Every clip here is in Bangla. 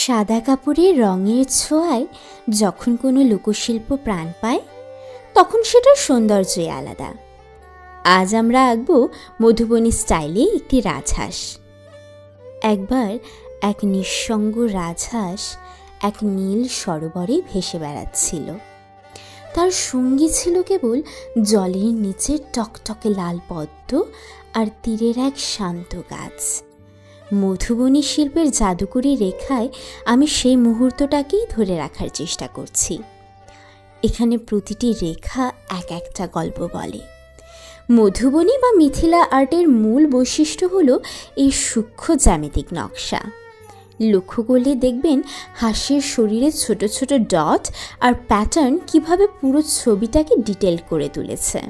সাদা কাপড়ের রঙের ছোঁয়ায় যখন কোনো লোকশিল্প প্রাণ পায় তখন সেটার সৌন্দর্যই আলাদা। আজ আমরা আঁকব মধুবনী স্টাইলে একটি রাজহাঁস। একবার এক নিঃসঙ্গ রাজহাঁস এক নীল সরোবরে ভেসে বেড়াচ্ছিল। তার সঙ্গী ছিল কেবল জলের নিচে টকটকে লাল পদ্ম আর তীরের এক শান্ত গাছ। মধুবনী শিল্পের জাদুকরী রেখায় আমি সেই মুহূর্তটাকেই ধরে রাখার চেষ্টা করছি। এখানে প্রতিটি রেখা এক একটা গল্প বলে। মধুবনী বা মিথিলা আর্টের মূল বৈশিষ্ট্য হলো এই সূক্ষ্ম জ্যামিতিক নকশা। লক্ষ্য করলে দেখবেন হাঁসের শরীরে ছোট ছোট ডট আর প্যাটার্ন কিভাবে পুরো ছবিটাকে ডিটেল করে তুলেছে।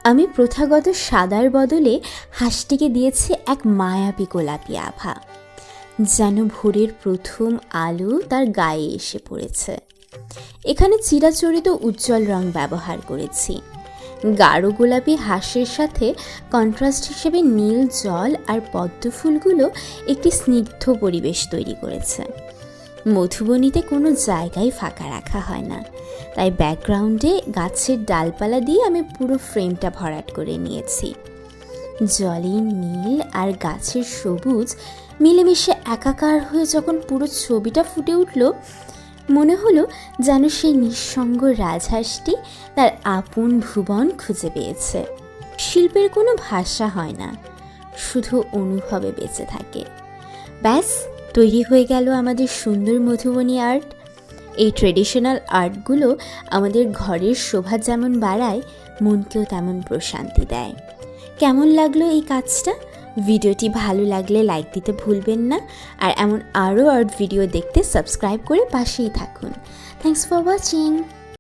আমি প্রথাগত সাদার বদলে হাঁসটিকে দিয়েছি এক মায়াবী গোলাপি আভা, যেন ভোরের প্রথম আলো তার গায়ে এসে পড়েছে। এখানে চিরাচরিত উজ্জ্বল রং ব্যবহার করেছি। গাঢ় গোলাপি হাঁসের সাথে কন্ট্রাস্ট হিসেবে নীল জল আর পদ্ম ফুলগুলো একটি স্নিগ্ধ পরিবেশ তৈরি করেছে। মধুবনীতে কোনো জায়গায় ফাঁকা রাখা হয় না, তাই ব্যাকগ্রাউন্ডে গাছের ডালপালা দিয়ে আমি পুরো ফ্রেমটা ভরাট করে নিয়েছি। জলের নীল আর গাছের সবুজ মিলেমিশে একাকার হয়ে যখন পুরো ছবিটা ফুটে উঠল, মনে হলো যেন সেই নিঃসঙ্গ রাজহাঁসটি তার আপন ভুবন খুঁজে পেয়েছে। শিল্পের কোনো ভাষা হয় না, শুধু অনুভবে বেঁচে থাকে। ব্যাস, তৈরি হয়ে গেল আমাদের সুন্দর মধুবনী আর্ট। এই ট্রেডিশনাল আর্টগুলো আমাদের ঘরের শোভা যেমন বাড়ায়, মনকেও তেমন প্রশান্তি দেয়। কেমন লাগলো এই কাজটা? ভিডিওটি ভালো লাগলে লাইক দিতে ভুলবেন না, আর এমন আরও আর্ট ভিডিও দেখতে সাবস্ক্রাইব করে পাশেই থাকুন। Thanks for watching.